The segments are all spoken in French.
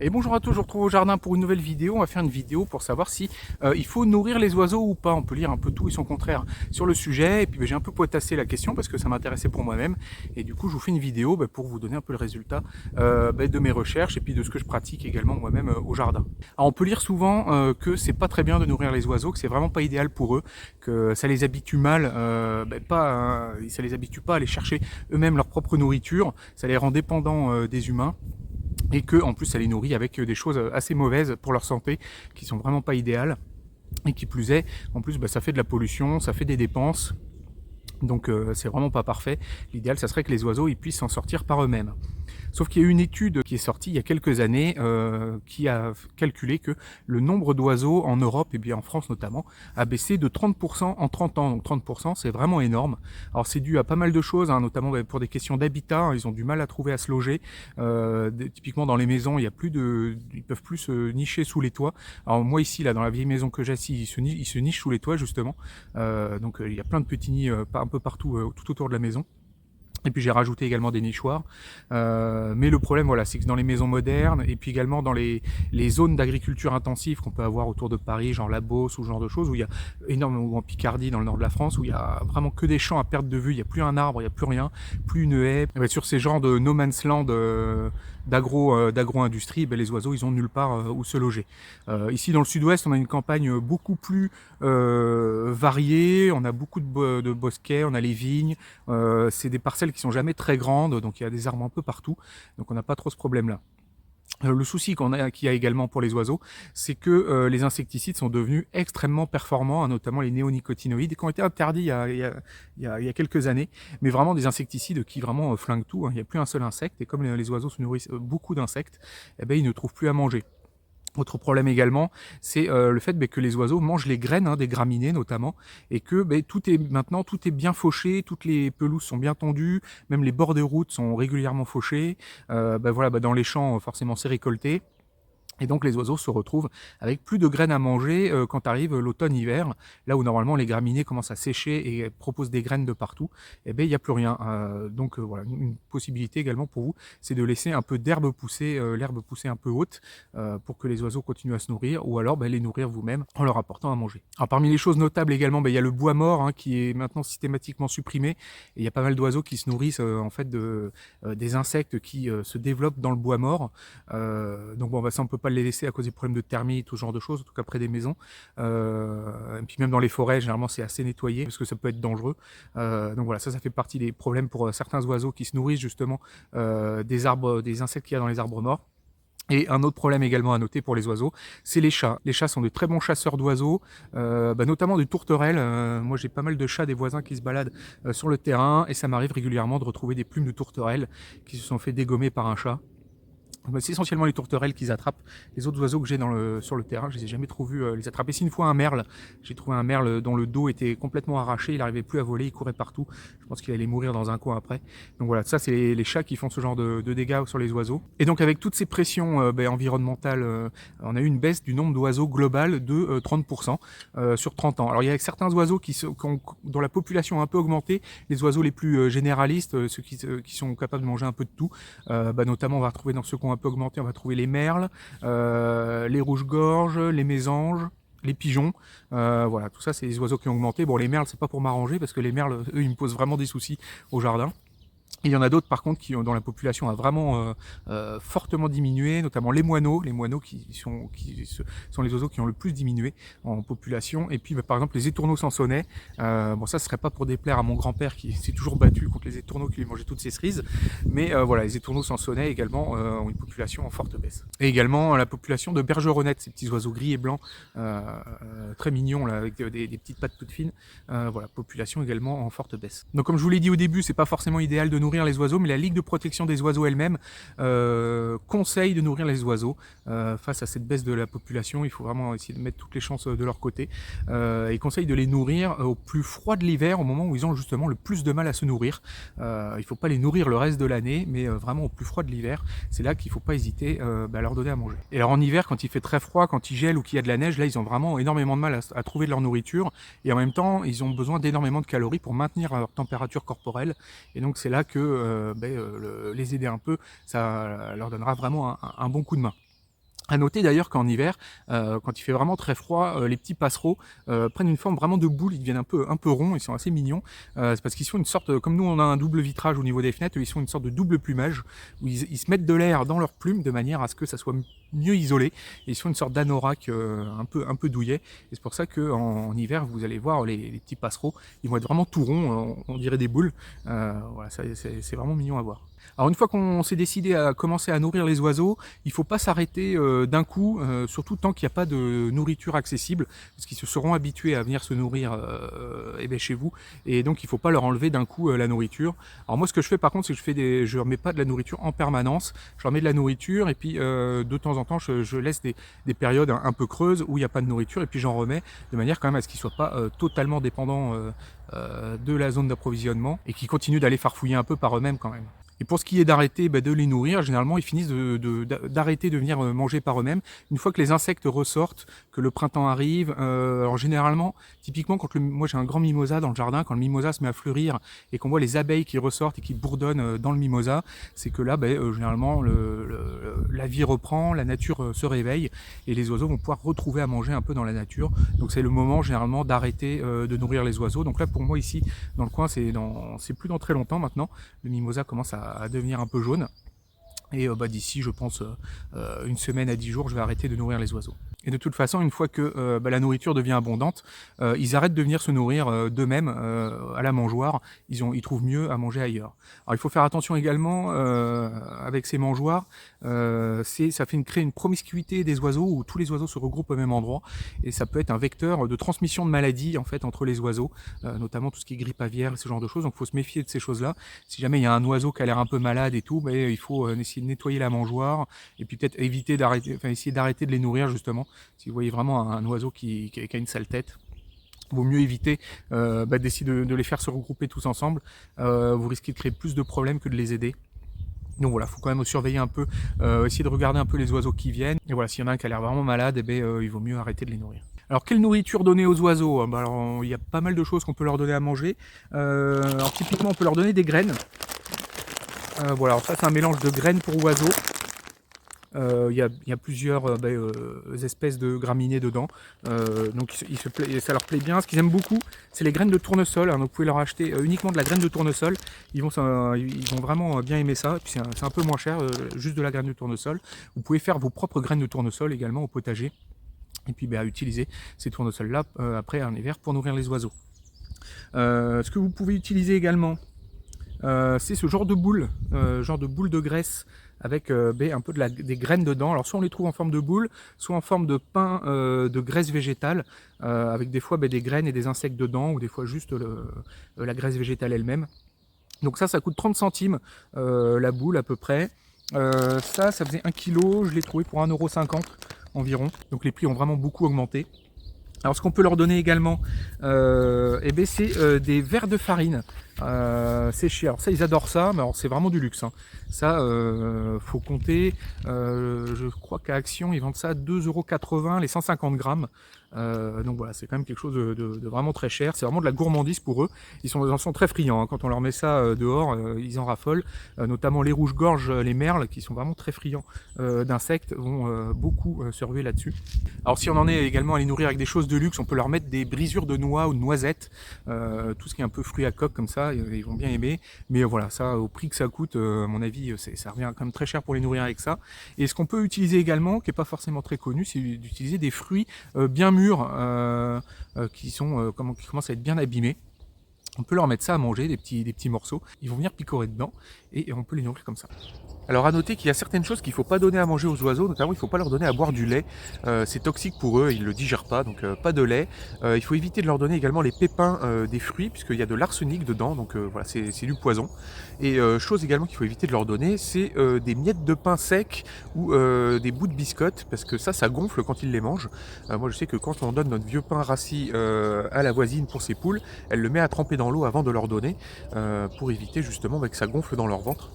Et bonjour à tous, je vous retrouve au jardin pour une nouvelle vidéo. On va faire une vidéo pour savoir si il faut nourrir les oiseaux ou pas. On peut lire un peu tout et son contraire sur le sujet. Et puis j'ai un peu potassé la question parce que ça m'intéressait pour moi-même. Et du coup, je vous fais une vidéo pour vous donner un peu le résultat de mes recherches et puis de ce que je pratique également moi-même au jardin. Alors on peut lire souvent que c'est pas très bien de nourrir les oiseaux, que c'est vraiment pas idéal pour eux, que ça les habitue mal, ça les habitue pas à aller chercher eux-mêmes leur propre nourriture, ça les rend dépendants des humains. Et que en plus ça les nourrit avec des choses assez mauvaises pour leur santé, qui sont vraiment pas idéales, et qui plus est, en plus ça fait de la pollution, ça fait des dépenses, donc c'est vraiment pas parfait. L'idéal ça serait que les oiseaux ils puissent s'en sortir par eux-mêmes. Sauf qu'il y a eu une étude qui est sortie il y a quelques années qui a calculé que le nombre d'oiseaux en Europe, et bien en France notamment, a baissé de 30% en 30 ans. Donc 30%, c'est vraiment énorme. Alors c'est dû à pas mal de choses, notamment pour des questions d'habitat. Ils ont du mal à trouver à se loger. Typiquement dans les maisons, ils peuvent plus se nicher sous les toits. Alors moi ici, là, dans la vieille maison que j'ai, ils se nichent sous les toits justement. Donc il y a plein de petits nids un peu partout, tout autour de la maison. Et puis j'ai rajouté également des nichoirs. Mais le problème, voilà, c'est que dans les maisons modernes et puis également dans les zones d'agriculture intensive qu'on peut avoir autour de Paris, genre la Beauce ou ce genre de choses, où il y a énormément, ou en Picardie, dans le nord de la France, où il y a vraiment que des champs à perte de vue, il n'y a plus un arbre, il n'y a plus rien, plus une haie. Et sur ces genres de no man's land d'agro-industrie, les oiseaux, ils ont nulle part où se loger. Ici, dans le sud-ouest, on a une campagne beaucoup plus variée, on a beaucoup de bosquets, on a les vignes, c'est des parcelles qui sont jamais très grandes, donc il y a des arbres un peu partout, donc on n'a pas trop ce problème-là. Le souci qu'il y a également pour les oiseaux, c'est que les insecticides sont devenus extrêmement performants, notamment les néonicotinoïdes, qui ont été interdits il y a quelques années, mais vraiment des insecticides qui vraiment flinguent tout. Il n'y a plus un seul insecte, et comme les oiseaux se nourrissent beaucoup d'insectes, ils ne trouvent plus à manger. Autre problème également, c'est le fait que les oiseaux mangent les graines des graminées notamment, et que tout est bien fauché, toutes les pelouses sont bien tondues, même les bords de route sont régulièrement fauchés. Dans les champs forcément c'est récolté. Et donc les oiseaux se retrouvent avec plus de graines à manger quand arrive l'automne-hiver, là où normalement les graminées commencent à sécher et proposent des graines de partout, il n'y a plus rien. Voilà, une possibilité également pour vous, c'est de laisser un peu d'herbe pousser, l'herbe pousser un peu haute, pour que les oiseaux continuent à se nourrir, ou alors les nourrir vous-même en leur apportant à manger. Alors parmi les choses notables également, il y a le bois mort qui est maintenant systématiquement supprimé, et il y a pas mal d'oiseaux qui se nourrissent en fait des insectes qui se développent dans le bois mort. Ça on peut pas les laisser à cause des problèmes de termites, tout ce genre de choses, en tout cas près des maisons. Et puis même dans les forêts, généralement c'est assez nettoyé parce que ça peut être dangereux. Donc voilà, ça fait partie des problèmes pour certains oiseaux qui se nourrissent justement des insectes qu'il y a dans les arbres morts. Et un autre problème également à noter pour les oiseaux, c'est les chats. Les chats sont de très bons chasseurs d'oiseaux, notamment des tourterelles. Moi j'ai pas mal de chats des voisins qui se baladent sur le terrain, et ça m'arrive régulièrement de retrouver des plumes de tourterelles qui se sont fait dégommer par un chat. C'est essentiellement les tourterelles qu'ils attrapent. Les autres oiseaux que j'ai sur le terrain, je les ai jamais trop vus les attraper. Si une fois un merle, j'ai trouvé un merle dont le dos était complètement arraché, il n'arrivait plus à voler, il courait partout. Je pense qu'il allait mourir dans un coin après. Donc voilà, ça c'est les chats qui font ce genre de dégâts sur les oiseaux. Et donc avec toutes ces pressions environnementales, on a eu une baisse du nombre d'oiseaux global de 30% sur 30 ans. Alors il y a certains oiseaux dont la population a un peu augmenté, les oiseaux les plus généralistes, ceux qui sont capables de manger un peu de tout. Notamment on va retrouver dans ceux qu'on un peu augmenté, on va trouver les merles, les rouges-gorges, les mésanges, les pigeons, voilà, tout ça c'est des oiseaux qui ont augmenté. Bon, les merles c'est pas pour m'arranger parce que les merles, eux, ils me posent vraiment des soucis au jardin. Il y en a d'autres par contre dont la population a vraiment fortement diminué, notamment les moineaux qui sont les oiseaux qui ont le plus diminué en population. Et puis par exemple les étourneaux sansonnets, ça ce serait pas pour déplaire à mon grand-père qui s'est toujours battu contre les étourneaux qui lui mangeaient toutes ses cerises, mais voilà, les étourneaux sansonnets également ont une population en forte baisse. Et également la population de bergeronnettes, ces petits oiseaux gris et blancs très mignons là, avec des petites pattes toutes fines, voilà, population également en forte baisse. Donc comme je vous l'ai dit au début, c'est pas forcément idéal de nourrir les oiseaux, mais la Ligue de protection des oiseaux elle-même conseille de nourrir les oiseaux face à cette baisse de la population. Il faut vraiment essayer de mettre toutes les chances de leur côté, et conseille de les nourrir au plus froid de l'hiver, au moment où ils ont justement le plus de mal à se nourrir. Il faut pas les nourrir le reste de l'année, mais vraiment au plus froid de l'hiver, c'est là qu'il faut pas hésiter à leur donner à manger. Et alors en hiver, quand il fait très froid, quand il gèle ou qu'il y a de la neige, là ils ont vraiment énormément de mal à trouver de leur nourriture, et en même temps ils ont besoin d'énormément de calories pour maintenir leur température corporelle, et donc c'est là que les aider un peu, ça leur donnera vraiment un bon coup de main. À noter d'ailleurs qu'en hiver, quand il fait vraiment très froid, les petits passereaux prennent une forme vraiment de boule, ils deviennent un peu ronds, ils sont assez mignons. C'est parce qu'ils font une sorte, comme nous on a un double vitrage au niveau des fenêtres, ils font une sorte de double plumage, où ils se mettent de l'air dans leurs plumes de manière à ce que ça soit mieux isolé. Et ils font une sorte d'anorak un peu douillet. Et c'est pour ça qu'en hiver, vous allez voir les petits passereaux, ils vont être vraiment tout ronds, on dirait des boules. Voilà, c'est vraiment mignon à voir. Alors une fois qu'on s'est décidé à commencer à nourrir les oiseaux, il ne faut pas s'arrêter d'un coup, surtout tant qu'il n'y a pas de nourriture accessible, parce qu'ils se seront habitués à venir se nourrir chez vous, et donc il ne faut pas leur enlever d'un coup la nourriture. Alors moi ce que je fais par contre, c'est que je ne remets pas de la nourriture en permanence, je remets de la nourriture, et puis de temps en temps je laisse des périodes un peu creuses où il n'y a pas de nourriture, et puis j'en remets de manière quand même à ce qu'ils ne soient pas totalement dépendants de la zone d'approvisionnement, et qu'ils continuent d'aller farfouiller un peu par eux-mêmes quand même. Et pour ce qui est d'arrêter de les nourrir, généralement ils finissent d'arrêter de venir manger par eux-mêmes. Une fois que les insectes ressortent, que le printemps arrive, alors généralement, typiquement quand moi j'ai un grand mimosa dans le jardin, quand le mimosa se met à fleurir et qu'on voit les abeilles qui ressortent et qui bourdonnent dans le mimosa, c'est que là généralement la vie reprend, la nature se réveille et les oiseaux vont pouvoir retrouver à manger un peu dans la nature. Donc c'est le moment généralement d'arrêter de nourrir les oiseaux. Donc là pour moi ici dans le coin c'est plus dans très longtemps maintenant, le mimosa commence à devenir un peu jaune. Et d'ici, je pense, une semaine à 10 jours, je vais arrêter de nourrir les oiseaux. Et de toute façon, une fois que la nourriture devient abondante, ils arrêtent de venir se nourrir d'eux-mêmes à la mangeoire. Ils trouvent mieux à manger ailleurs. Alors il faut faire attention également avec ces mangeoires. Ça crée une promiscuité des oiseaux où tous les oiseaux se regroupent au même endroit. Et ça peut être un vecteur de transmission de maladies en fait, entre les oiseaux, notamment tout ce qui est grippe aviaire et ce genre de choses. Donc il faut se méfier de ces choses-là. Si jamais il y a un oiseau qui a l'air un peu malade et tout, il faut essayer de nettoyer la mangeoire et puis peut-être essayer d'arrêter de les nourrir justement. Si vous voyez vraiment un oiseau qui a une sale tête, il vaut mieux éviter d'essayer de les faire se regrouper tous ensemble. Vous risquez de créer plus de problèmes que de les aider. Donc voilà, il faut quand même surveiller un peu, essayer de regarder un peu les oiseaux qui viennent. Et voilà, s'il y en a un qui a l'air vraiment malade, il vaut mieux arrêter de les nourrir. Alors quelle nourriture donner aux oiseaux? Alors il y a pas mal de choses qu'on peut leur donner à manger. Alors typiquement on peut leur donner des graines. Voilà, alors ça c'est un mélange de graines pour oiseaux. Il y a plusieurs espèces de graminées dedans, donc ça leur plaît bien. Ce qu'ils aiment beaucoup, c'est les graines de tournesol, hein, donc vous pouvez leur acheter uniquement de la graine de tournesol, ils vont vraiment bien aimer ça. Et puis c'est un peu moins cher, juste de la graine de tournesol. Vous pouvez faire vos propres graines de tournesol également au potager, et puis utiliser ces tournesols là après en hiver pour nourrir les oiseaux. Ce que vous pouvez utiliser également, c'est ce genre de boule de graisse avec un peu des graines dedans. Alors soit on les trouve en forme de boule, soit en forme de pain de graisse végétale, avec des fois des graines et des insectes dedans, ou des fois juste la graisse végétale elle-même. Donc ça coûte 30 centimes la boule à peu près. Ça faisait 1 kg, je l'ai trouvé pour 1,50 € environ. Donc les prix ont vraiment beaucoup augmenté. Alors ce qu'on peut leur donner également, c'est des verres de farine séchés. Alors ça ils adorent ça, mais alors c'est vraiment du luxe, hein. Ça faut compter, je crois qu'à Action ils vendent ça à 2,80 € les 150 grammes. Donc voilà, c'est quand même quelque chose de vraiment très cher. C'est vraiment de la gourmandise pour eux. Ils en sont très friands, hein. Quand on leur met ça dehors, ils en raffolent. Notamment les rouges-gorges, les merles, qui sont vraiment très friands d'insectes, vont beaucoup se ruer là-dessus. Alors si on en est également à les nourrir avec des choses de luxe, on peut leur mettre des brisures de noix ou de noisettes, tout ce qui est un peu fruits à coque comme ça, ils vont bien aimer. Mais voilà, ça au prix que ça coûte, à mon avis, ça revient quand même très cher pour les nourrir avec ça. Et ce qu'on peut utiliser également, qui n'est pas forcément très connu, c'est d'utiliser des fruits bien mûrs, qui commencent à être bien abîmés. On peut leur mettre ça à manger, des petits morceaux. Ils vont venir picorer dedans et on peut les nourrir comme ça. Alors à noter qu'il y a certaines choses qu'il ne faut pas donner à manger aux oiseaux, notamment il ne faut pas leur donner à boire du lait, c'est toxique pour eux, ils ne le digèrent pas, donc pas de lait. Il faut éviter de leur donner également les pépins des fruits, puisqu'il y a de l'arsenic dedans, donc voilà, c'est du poison. Et chose également qu'il faut éviter de leur donner, c'est des miettes de pain sec ou des bouts de biscottes, parce que ça gonfle quand ils les mangent. Moi je sais que quand on donne notre vieux pain rassis à la voisine pour ses poules, elle le met à tremper dans l'eau avant de leur donner, pour éviter justement que ça gonfle dans leur ventre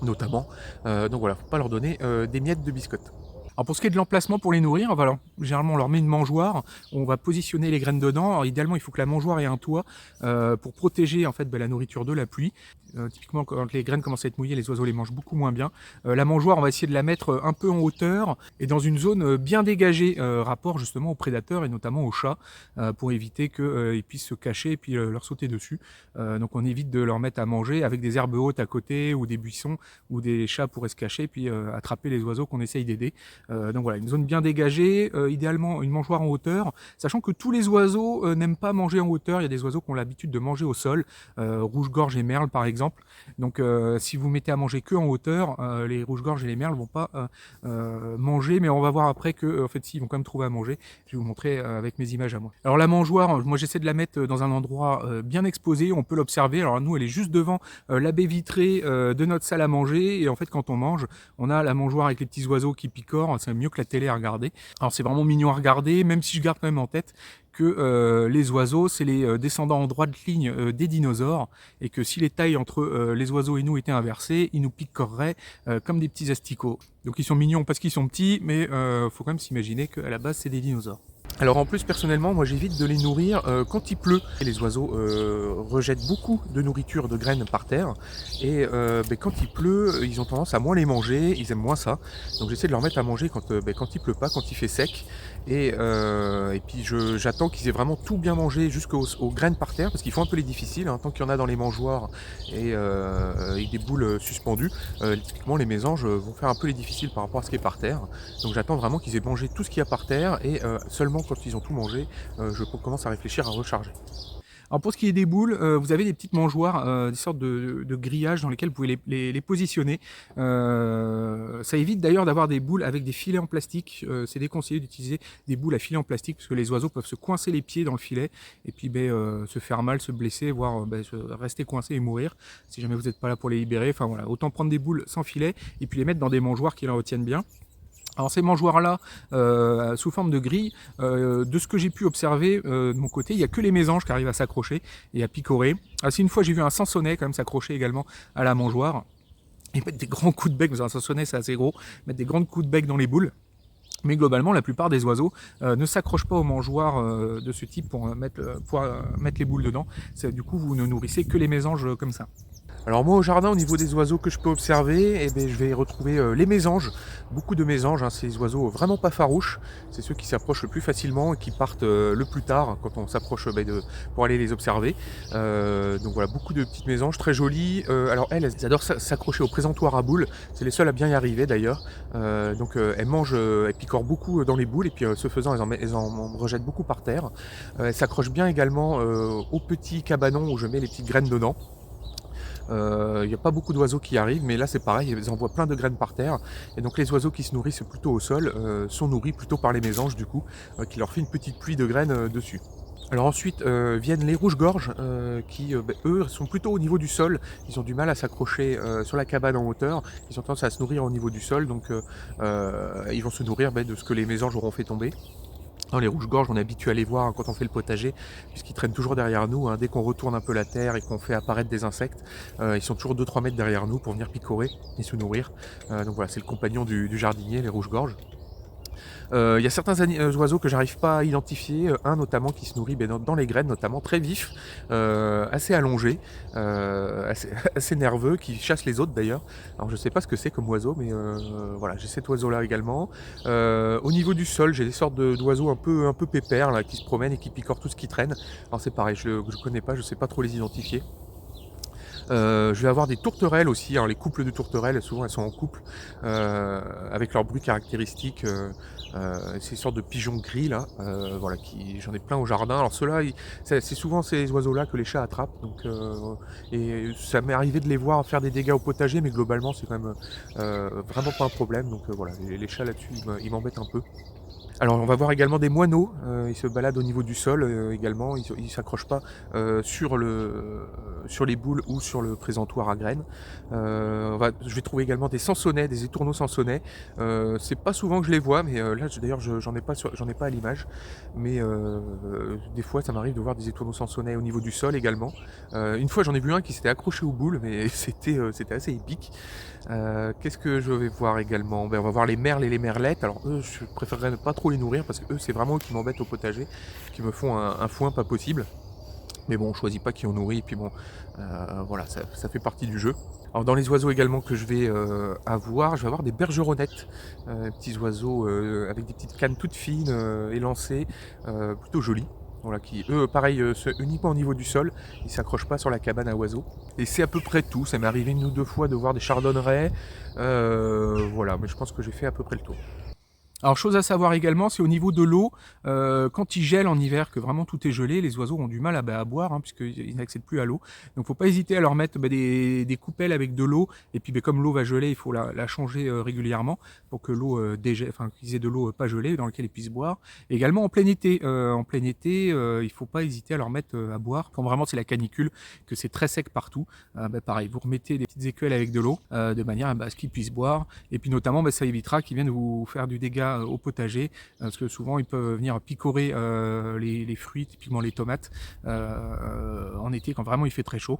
notamment. Donc voilà, faut pas leur donner des miettes de biscottes. Alors pour ce qui est de l'emplacement pour les nourrir, généralement on leur met une mangeoire, on va positionner les graines dedans. Alors idéalement il faut que la mangeoire ait un toit pour protéger en fait la nourriture de la pluie. Typiquement, quand les graines commencent à être mouillées, les oiseaux les mangent beaucoup moins bien. La mangeoire, on va essayer de la mettre un peu en hauteur et dans une zone bien dégagée, rapport justement aux prédateurs et notamment aux chats, pour éviter qu'ils puissent se cacher et puis leur sauter dessus. Donc on évite de leur mettre à manger avec des herbes hautes à côté ou des buissons où des chats pourraient se cacher et puis attraper les oiseaux qu'on essaye d'aider. Donc voilà, une zone bien dégagée, idéalement une mangeoire en hauteur, sachant que tous les oiseaux n'aiment pas manger en hauteur. Il y a des oiseaux qui ont l'habitude de manger au sol, rouge-gorge et merle par exemple. Donc si vous mettez à manger que en hauteur, les rouges-gorges et les merles vont pas manger, mais on va voir après que en fait si, ils vont quand même trouver à manger. Je vais vous montrer avec mes images à moi. Alors la mangeoire, moi j'essaie de la mettre dans un endroit bien exposé, on peut l'observer. Alors nous elle est juste devant la baie vitrée de notre salle à manger, et en fait quand on mange, on a la mangeoire avec les petits oiseaux qui picorent, c'est mieux que la télé à regarder. Alors c'est vraiment mignon à regarder, même si je garde quand même en tête que les oiseaux, c'est les descendants en droite ligne des dinosaures, et que si les tailles entre les oiseaux et nous étaient inversées, ils nous piqueraient comme des petits asticots. Donc ils sont mignons parce qu'ils sont petits, mais faut quand même s'imaginer qu'à la base c'est des dinosaures. Alors en plus personnellement moi j'évite de les nourrir quand il pleut. Et les oiseaux rejettent beaucoup de nourriture, de graines par terre, et quand il pleut ils ont tendance à moins les manger, ils aiment moins ça. Donc j'essaie de leur mettre à manger quand il pleut pas, quand il fait sec, et puis j'attends qu'ils aient vraiment tout bien mangé jusqu'aux graines par terre, parce qu'ils font un peu les difficiles, hein, tant qu'il y en a dans les mangeoires et avec des boules suspendues, typiquement les mésanges vont faire un peu les difficiles par rapport à ce qui est par terre. Donc j'attends vraiment qu'ils aient mangé tout ce qu'il y a par terre, et seulement quand ils ont tout mangé, je commence à réfléchir à recharger. Alors pour ce qui est des boules, vous avez des petites mangeoires, des sortes de grillages dans lesquels vous pouvez les positionner. Ça évite d'ailleurs d'avoir des boules avec des filets en plastique. C'est déconseillé d'utiliser des boules à filets en plastique parce que les oiseaux peuvent se coincer les pieds dans le filet et puis se faire mal, se blesser, voire rester coincés et mourir si jamais vous n'êtes pas là pour les libérer. Enfin voilà, autant prendre des boules sans filet et puis les mettre dans des mangeoires qui les retiennent bien. Alors ces mangeoires-là, sous forme de grille, de ce que j'ai pu observer de mon côté, il n'y a que les mésanges qui arrivent à s'accrocher et à picorer. Une fois j'ai vu un sansonnet quand même s'accrocher également à la mangeoire et mettre des grands coups de bec, parce qu'un sansonnet c'est assez gros, mettre des grands coups de bec dans les boules. Mais globalement, la plupart des oiseaux ne s'accrochent pas aux mangeoires de ce type pour mettre les boules dedans. Du coup, vous ne nourrissez que les mésanges comme ça. Alors moi au jardin, au niveau des oiseaux que je peux observer, je vais retrouver les mésanges, beaucoup de mésanges, hein, ces oiseaux vraiment pas farouches, c'est ceux qui s'approchent le plus facilement et qui partent le plus tard quand on s'approche pour aller les observer. Donc voilà, beaucoup de petites mésanges très jolies. Alors elles adorent s'accrocher au présentoir à boules, c'est les seules à bien y arriver d'ailleurs. Donc elles mangent, elles picorent beaucoup dans les boules et puis ce faisant elles en rejettent beaucoup par terre. Elles s'accrochent bien également aux petits cabanons où je mets les petites graines dedans. Il n'y a pas beaucoup d'oiseaux qui arrivent, mais là c'est pareil, ils envoient plein de graines par terre. Et donc les oiseaux qui se nourrissent plutôt au sol sont nourris plutôt par les mésanges du coup, qui leur fait une petite pluie de graines dessus. Alors ensuite viennent les rouges-gorges qui, eux, sont plutôt au niveau du sol. Ils ont du mal à s'accrocher sur la cabane en hauteur. Ils ont tendance à se nourrir au niveau du sol, donc ils vont se nourrir de ce que les mésanges auront fait tomber. Les rouges-gorges, on est habitué à les voir quand on fait le potager, puisqu'ils traînent toujours derrière nous. Dès qu'on retourne un peu la terre et qu'on fait apparaître des insectes, ils sont toujours 2-3 mètres derrière nous pour venir picorer et se nourrir. Donc voilà, c'est le compagnon du jardinier, les rouges-gorges. Il y a certains oiseaux que j'arrive pas à identifier, un notamment qui se nourrit dans les graines, notamment très vif, assez allongé, assez nerveux, qui chasse les autres d'ailleurs. Alors je sais pas ce que c'est comme oiseau, mais voilà, j'ai cet oiseau là également. Au niveau du sol, j'ai des sortes d'oiseaux un peu pépères là, qui se promènent et qui picorent tout ce qui traîne. Alors c'est pareil, je connais pas, je sais pas trop les identifier. Je vais avoir des tourterelles aussi, les couples de tourterelles, souvent elles sont en couple, avec leur bruit caractéristique, ces sortes de pigeons gris là, voilà, j'en ai plein au jardin. Alors ceux-là, c'est souvent ces oiseaux-là que les chats attrapent, donc, et ça m'est arrivé de les voir faire des dégâts au potager, mais globalement c'est quand même vraiment pas un problème, donc voilà, les chats là-dessus ils m'embêtent un peu. Alors on va voir également des moineaux, ils se baladent au niveau du sol également, ils ne s'accrochent pas sur les boules ou sur le présentoir à graines. Je vais trouver également des sansonnets, des étourneaux sansonnets. C'est pas souvent que je les vois, mais là d'ailleurs j'en ai pas à l'image. Mais des fois ça m'arrive de voir des étourneaux sansonnets au niveau du sol également. Une fois j'en ai vu un qui s'était accroché aux boules, mais c'était assez épique. Qu'est-ce que je vais voir également? On va voir les merles et les merlettes. Alors eux, je préférerais ne pas trop les nourrir parce que eux, c'est vraiment eux qui m'embêtent au potager, qui me font un foin pas possible. Mais bon, on choisit pas qui on nourrit, et puis bon, voilà, ça fait partie du jeu. Alors dans les oiseaux également que je vais avoir, je vais avoir des bergeronnettes, petits oiseaux avec des petites cannes toutes fines, élancées, plutôt jolies. Voilà, qui eux, pareil, uniquement au niveau du sol, ils s'accrochent pas sur la cabane à oiseaux. Et c'est à peu près tout. Ça m'est arrivé 1 ou 2 fois de voir des chardonnerets. Voilà, mais je pense que j'ai fait à peu près le tour. Alors, chose à savoir également, c'est au niveau de l'eau, quand il gèle en hiver, que vraiment tout est gelé, les oiseaux ont du mal à boire, hein, puisqu'ils n'accèdent plus à l'eau. Donc, faut pas hésiter à leur mettre des coupelles avec de l'eau, et puis comme l'eau va geler, il faut la changer régulièrement pour que l'eau enfin qu'ils aient de l'eau pas gelée dans laquelle ils puissent boire. Et également en plein été, il faut pas hésiter à leur mettre à boire quand vraiment c'est la canicule, que c'est très sec partout. Pareil, vous remettez des petites écuelles avec de l'eau, de manière à ce qu'ils puissent boire, et puis notamment ça évitera qu'ils viennent vous faire du dégât au potager, parce que souvent ils peuvent venir picorer les fruits, typiquement les tomates, en été quand vraiment il fait très chaud,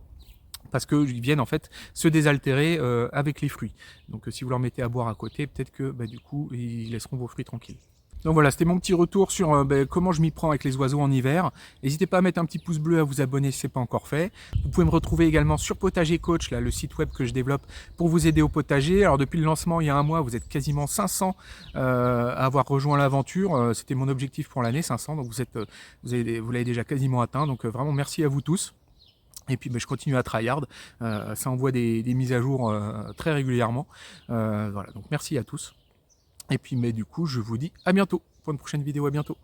parce qu'ils viennent en fait se désaltérer avec les fruits. Donc si vous leur mettez à boire à côté, peut-être que du coup ils laisseront vos fruits tranquilles. Donc voilà, c'était mon petit retour sur comment je m'y prends avec les oiseaux en hiver. N'hésitez pas à mettre un petit pouce bleu, à vous abonner si ce n'est pas encore fait. Vous pouvez me retrouver également sur Potager Coach, là, le site web que je développe pour vous aider au potager. Alors depuis le lancement, il y a un mois, vous êtes quasiment 500 à avoir rejoint l'aventure. C'était mon objectif pour l'année, 500. Donc vous l'avez déjà quasiment atteint. Donc vraiment merci à vous tous. Et puis je continue à tryhard, ça envoie des mises à jour très régulièrement. Voilà, donc merci à tous. Et puis du coup, je vous dis à bientôt pour une prochaine vidéo, à bientôt.